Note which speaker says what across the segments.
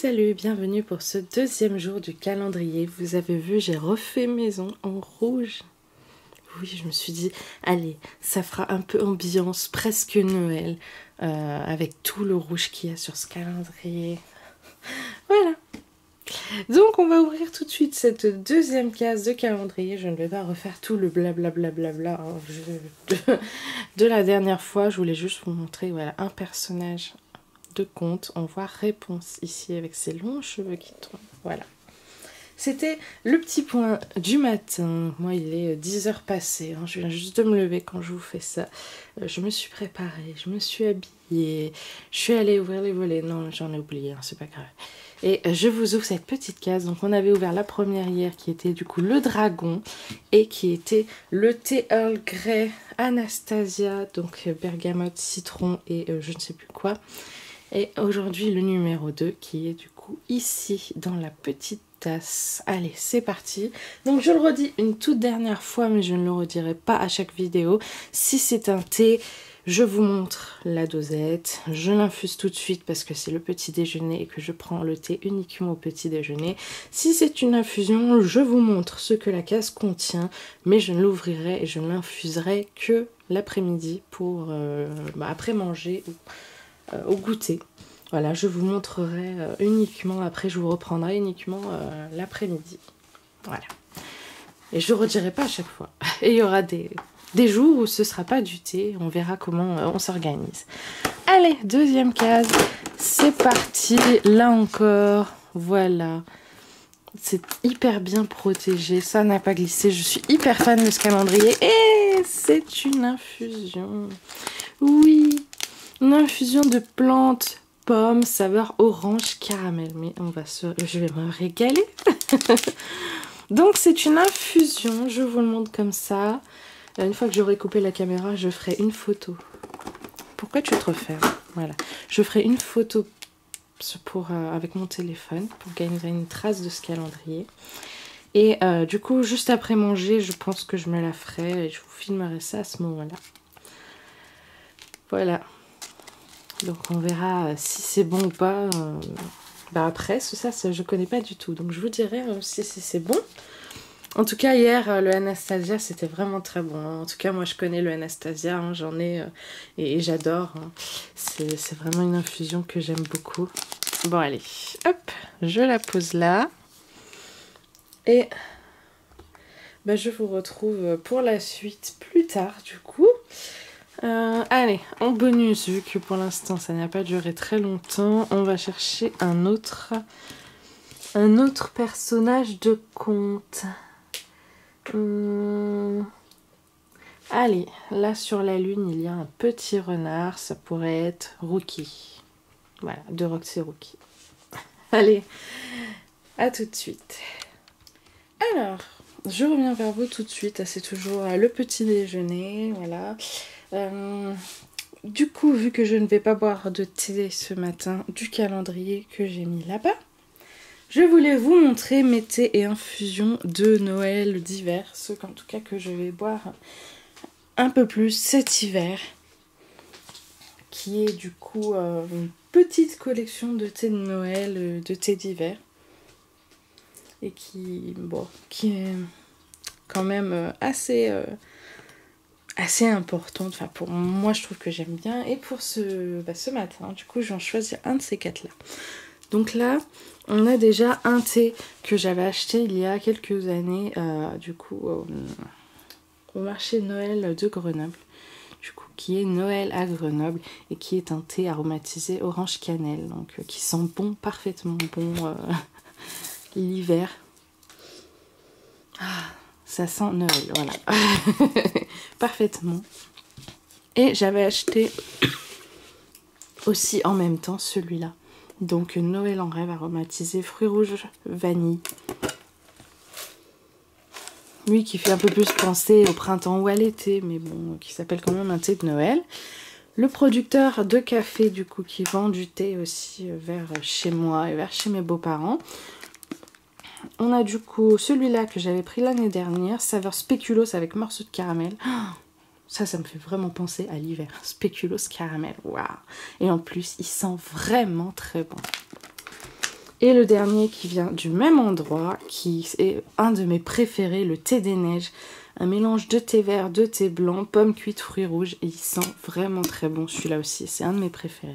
Speaker 1: Salut, bienvenue pour ce deuxième jour du calendrier. Vous avez vu, j'ai refait maison en rouge. Oui, je me suis dit, allez, ça fera un peu ambiance, presque Noël, avec tout le rouge qu'il y a sur ce calendrier. Voilà. Donc, on va ouvrir tout de suite cette deuxième case de calendrier. Je ne vais pas refaire tout le blablabla de la dernière fois. Je voulais juste vous montrer, voilà, un personnage de conte. On voit Réponse ici avec ses longs cheveux qui tombent. Voilà. C'était le petit point du matin. Moi, il est 10h passées. Je viens juste de me lever quand je vous fais ça. Je me suis préparée, je me suis habillée. Je suis allée ouvrir les volets. Non, j'en ai oublié, c'est pas grave. Et je vous ouvre cette petite case. Donc, on avait ouvert la première hier qui était du coup le dragon et qui était le thé Earl Grey Anastasia. Donc, bergamote, citron et je ne sais plus quoi. Et aujourd'hui, le numéro 2 qui est du coup ici dans la petite tasse. Allez, c'est parti. Donc, je le redis une toute dernière fois, mais je ne le redirai pas à chaque vidéo. Si c'est un thé, je vous montre la dosette. Je l'infuse tout de suite parce que c'est le petit déjeuner et que je prends le thé uniquement au petit déjeuner. Si c'est une infusion, je vous montre ce que la case contient, mais je ne l'ouvrirai et je ne l'infuserai que l'après-midi pour après manger ou au goûter. Voilà, je vous montrerai uniquement, après je vous reprendrai uniquement l'après-midi. Voilà. Et je ne redirai pas à chaque fois. Et il y aura des jours où ce ne sera pas du thé, on verra comment on s'organise. Allez, deuxième case, c'est parti, là encore, voilà. C'est hyper bien protégé, ça n'a pas glissé, je suis hyper fan de ce calendrier. Et c'est une infusion. Oui, une infusion de plantes, pommes, saveur orange caramel. Mais je vais me régaler. Donc c'est une infusion, je vous le montre comme ça. Une fois que j'aurai coupé la caméra, je ferai une photo. Pourquoi tu te refermes? Voilà. Je ferai une photo avec mon téléphone pour gagner une trace de ce calendrier. Et du coup, juste après manger, je pense que je me la ferai et je vous filmerai ça à ce moment-là. Voilà. Donc on verra si c'est bon ou pas. Après, ça je connais pas du tout. Donc je vous dirai si c'est bon. En tout cas, hier, le Anastasia, c'était vraiment très bon. En tout cas, moi, je connais le Anastasia. J'en ai et j'adore. C'est vraiment une infusion que j'aime beaucoup. Bon, allez. Hop, je la pose là. Et je vous retrouve pour la suite plus tard, du coup. Allez, en bonus, vu que pour l'instant ça n'a pas duré très longtemps, on va chercher un autre personnage de conte. Allez, là sur la lune il y a un petit renard, ça pourrait être Rookie. Voilà, de Roxy Rookie. Allez, à tout de suite. Alors, je reviens vers vous tout de suite, c'est toujours le petit déjeuner, voilà. Du coup, vu que je ne vais pas boire de thé ce matin, du calendrier que j'ai mis là-bas, je voulais vous montrer mes thés et infusions de Noël d'hiver, ceux en tout cas que je vais boire un peu plus cet hiver, qui est du coup une petite collection de thés de Noël, de thés d'hiver, et qui est quand même assez importante. Enfin, pour moi, je trouve que j'aime bien. Et pour ce matin, du coup, j'en choisis un de ces quatre-là. Donc là, on a déjà un thé que j'avais acheté il y a quelques années, du coup, au marché Noël de Grenoble. Du coup, qui est Noël à Grenoble et qui est un thé aromatisé orange cannelle. Donc, qui sent bon, parfaitement bon l'hiver. Ça sent Noël, voilà. Parfaitement. Et j'avais acheté aussi en même temps celui-là. Donc Noël en rêve aromatisé, fruits rouges, vanille. Lui qui fait un peu plus penser au printemps ou à l'été, mais bon, qui s'appelle quand même un thé de Noël. Le producteur de café, du coup, qui vend du thé aussi vers chez moi et vers chez mes beaux-parents. On a du coup celui-là que j'avais pris l'année dernière, saveur spéculoos avec morceaux de caramel. Ça me fait vraiment penser à l'hiver. Spéculoos caramel, waouh. Et en plus, il sent vraiment très bon. Et le dernier qui vient du même endroit, qui est un de mes préférés, le thé des neiges. Un mélange de thé vert, de thé blanc, pommes cuites, fruits rouges. Et il sent vraiment très bon, celui-là aussi. C'est un de mes préférés.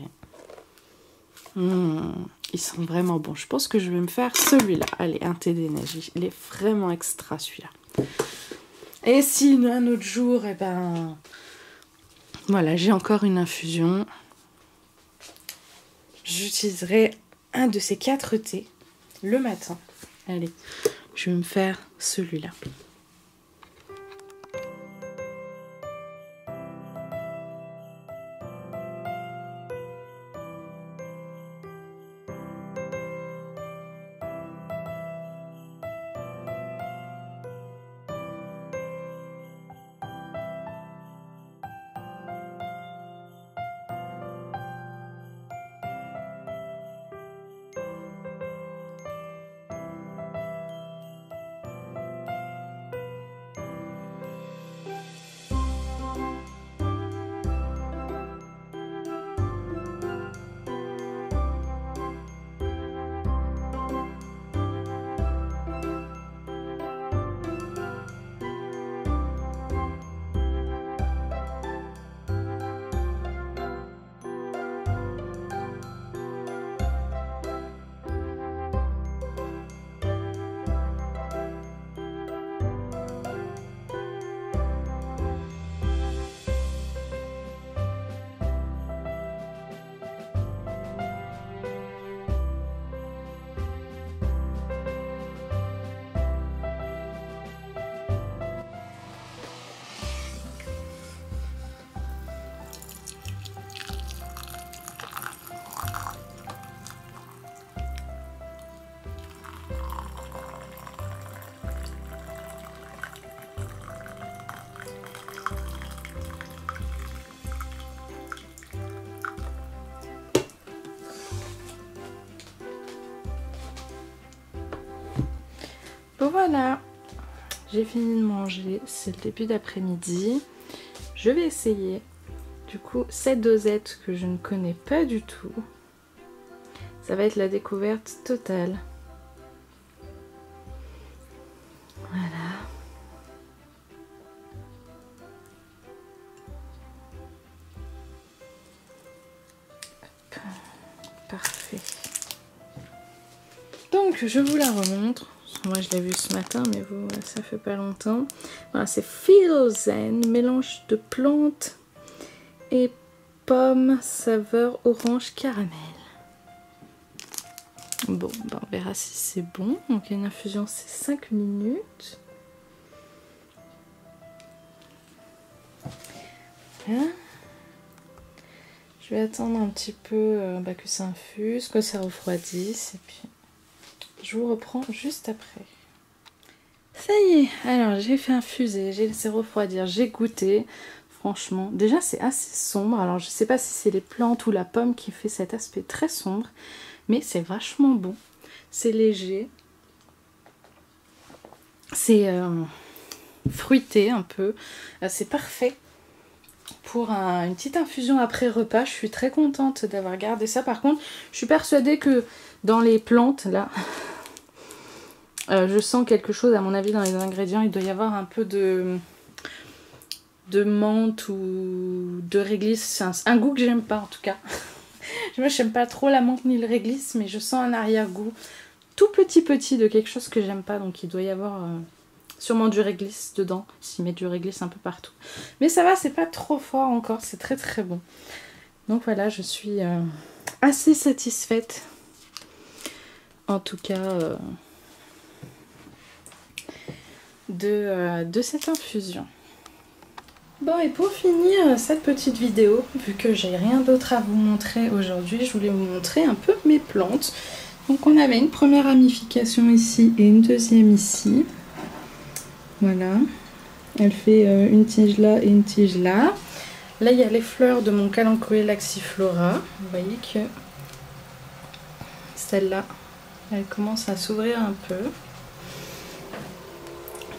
Speaker 1: Il sent vraiment bon. Je pense que je vais me faire celui-là. Allez, un thé des neiges. Il est vraiment extra, celui-là. Et si un autre jour, eh ben... Voilà, j'ai encore une infusion. J'utiliserai un de ces 4 thés le matin. Allez, je vais me faire celui-là. Voilà, j'ai fini de manger, c'est le début d'après-midi. Je vais essayer, du coup, cette dosette que je ne connais pas du tout. Ça va être la découverte totale. Voilà. Hop. Parfait. Donc, je vous la remontre. Moi je l'ai vu ce matin, mais vous, ça fait pas longtemps. Voilà, c'est Feel Zen, mélange de plantes et pommes, saveur orange caramel. Bon, ben on verra si c'est bon. Donc une infusion, c'est 5 minutes. Voilà. Je vais attendre un petit peu que ça infuse, que ça refroidisse, et puis... je vous reprends juste après. Ça y est, alors j'ai fait infuser, j'ai laissé refroidir, j'ai goûté. Franchement, déjà c'est assez sombre. Alors je sais pas si c'est les plantes ou la pomme qui fait cet aspect très sombre. Mais c'est vachement bon. C'est léger. C'est fruité un peu. C'est parfait pour une petite infusion après repas. Je suis très contente d'avoir gardé ça. Par contre, je suis persuadée que dans les plantes, là... je sens quelque chose, à mon avis, dans les ingrédients. Il doit y avoir un peu de menthe ou de réglisse. C'est un goût que j'aime pas, en tout cas. Moi, j'aime pas trop la menthe ni le réglisse, mais je sens un arrière-goût tout petit de quelque chose que j'aime pas. Donc, il doit y avoir sûrement du réglisse dedans. S'ils mettent du réglisse un peu partout. Mais ça va, c'est pas trop fort encore. C'est très très bon. Donc, voilà, je suis assez satisfaite. En tout cas... de cette infusion. Bon, et pour finir cette petite vidéo, vu que j'ai rien d'autre à vous montrer aujourd'hui, je voulais vous montrer un peu mes plantes. Donc on avait une première ramification ici et une deuxième ici. Voilà. Elle fait une tige là et une tige là. Là, il y a les fleurs de mon Kalanchoe laxiflora. Vous voyez que celle-là, elle commence à s'ouvrir un peu.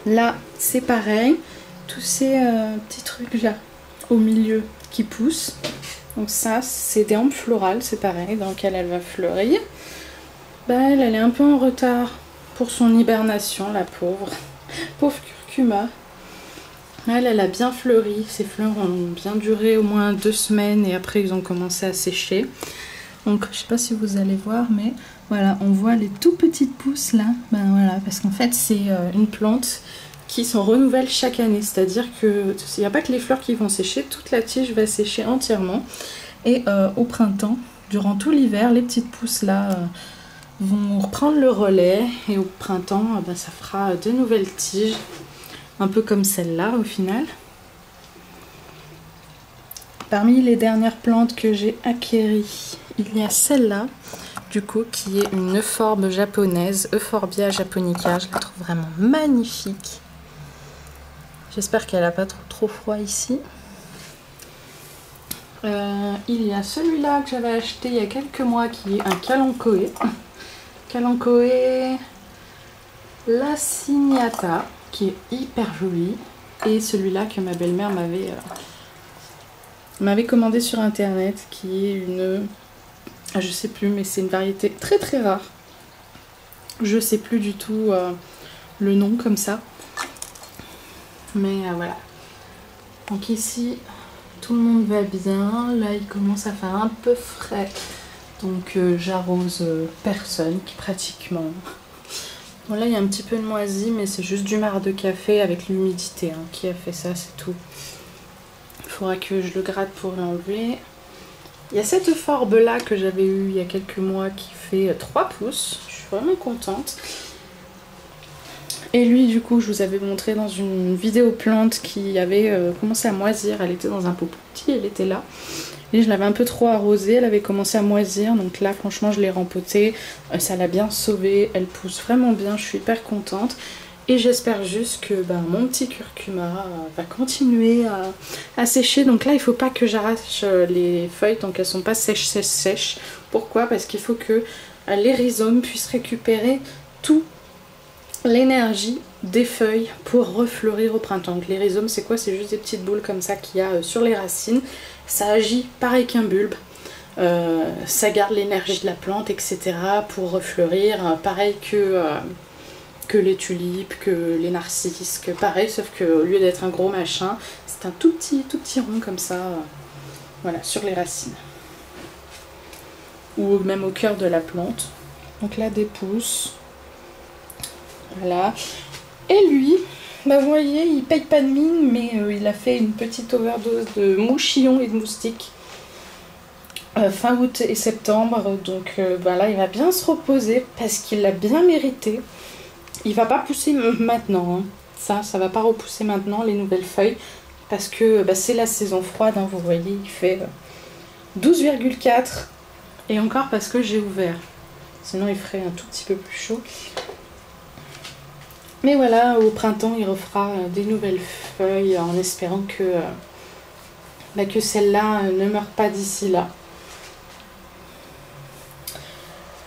Speaker 1: Là, c'est pareil, tous ces petits trucs là au milieu qui poussent. Donc ça, c'est des hampes florales, c'est pareil, dans lesquelles elle va fleurir. Bah elle est un peu en retard pour son hibernation, la pauvre. Pauvre curcuma. Elle a bien fleuri. Ses fleurs ont bien duré au moins 2 semaines et après ils ont commencé à sécher. Donc je sais pas si vous allez voir, mais voilà, on voit les tout petites pousses là. Ben voilà, parce qu'en fait c'est une plante qui se renouvelle chaque année. C'est-à-dire que il n'y a pas que les fleurs qui vont sécher, toute la tige va sécher entièrement. Et au printemps, durant tout l'hiver, les petites pousses là vont reprendre le relais. Et au printemps, ben, ça fera de nouvelles tiges. Un peu comme celle-là au final. Parmi les dernières plantes que j'ai acquéries, il y a celle-là, du coup, qui est une euphorbia japonaise, Euphorbia japonica. Je la trouve vraiment magnifique. J'espère qu'elle n'a pas trop froid ici. Il y a celui-là que j'avais acheté il y a quelques mois, qui est un kalanchoé. Kalanchoé laciniata, qui est hyper joli. Et celui-là que ma belle-mère m'avait commandé sur internet, qui est une... je sais plus, mais c'est une variété très très rare. Je sais plus du tout le nom comme ça. Mais voilà. Donc ici, tout le monde va bien. Là, il commence à faire un peu frais. Donc j'arrose personne, pratiquement. Bon là, il y a un petit peu de moisi, mais c'est juste du marc de café avec l'humidité hein, qui a fait ça, c'est tout. Il faudra que je le gratte pour l'enlever. Il y a cette forbe là que j'avais eue il y a quelques mois qui fait 3 pouces. Je suis vraiment contente. Et lui, du coup, je vous avais montré dans une vidéo plante qui avait commencé à moisir. Elle était dans un pot petit, elle était là. Et je l'avais un peu trop arrosée, elle avait commencé à moisir. Donc là, franchement, je l'ai rempotée. Ça l'a bien sauvée. Elle pousse vraiment bien, je suis hyper contente. Et j'espère juste que mon petit curcuma va continuer à sécher. Donc là, il ne faut pas que j'arrache les feuilles tant qu'elles ne sont pas sèches. Pourquoi? Parce qu'il faut que les rhizomes puissent récupérer tout l'énergie des feuilles pour refleurir au printemps. Donc les rhizomes, c'est quoi? C'est juste des petites boules comme ça qu'il y a sur les racines. Ça agit pareil qu'un bulbe. Ça garde l'énergie de la plante, etc. pour refleurir. Pareil que les tulipes, que les narcisses, que pareil, sauf qu'au lieu d'être un gros machin, c'est un tout petit rond comme ça, voilà, sur les racines. Ou même au cœur de la plante. Donc là, des pousses. Voilà. Et lui, vous voyez, il paye pas de mine, mais il a fait une petite overdose de mouchillons et de moustiques. Fin août et septembre, donc là, il va bien se reposer parce qu'il l'a bien mérité. Il va pas pousser maintenant, hein. Ça va pas repousser maintenant les nouvelles feuilles parce que c'est la saison froide, hein, vous voyez, il fait 12,4 et encore parce que j'ai ouvert, sinon il ferait un tout petit peu plus chaud. Mais voilà, au printemps il refera des nouvelles feuilles en espérant que celle-là ne meure pas d'ici là.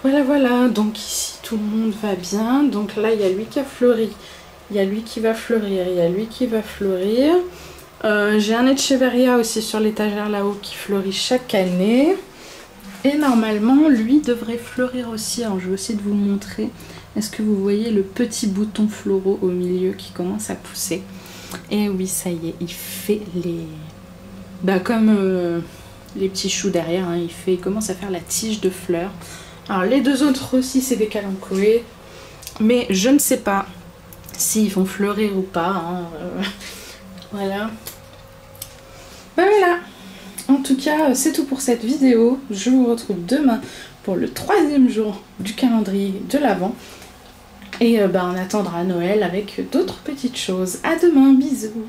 Speaker 1: Voilà, donc ici tout le monde va bien. Donc là, il y a lui qui a fleuri, il y a lui qui va fleurir, il y a lui qui va fleurir. J'ai un Echeveria aussi sur l'étagère là-haut qui fleurit chaque année. Et normalement, lui devrait fleurir aussi. Alors, je vais aussi vous montrer. Est-ce que vous voyez le petit bouton floraux au milieu qui commence à pousser? Et oui, ça y est, il fait les... comme les petits choux derrière, hein, il commence à faire la tige de fleurs. Alors les deux autres aussi c'est des kalanchoés, mais je ne sais pas s'ils vont fleurir ou pas, hein, voilà. Voilà, en tout cas c'est tout pour cette vidéo. Je vous retrouve demain pour le 3e jour du calendrier de l'Avent. Et on attendra Noël avec d'autres petites choses. À demain, bisous.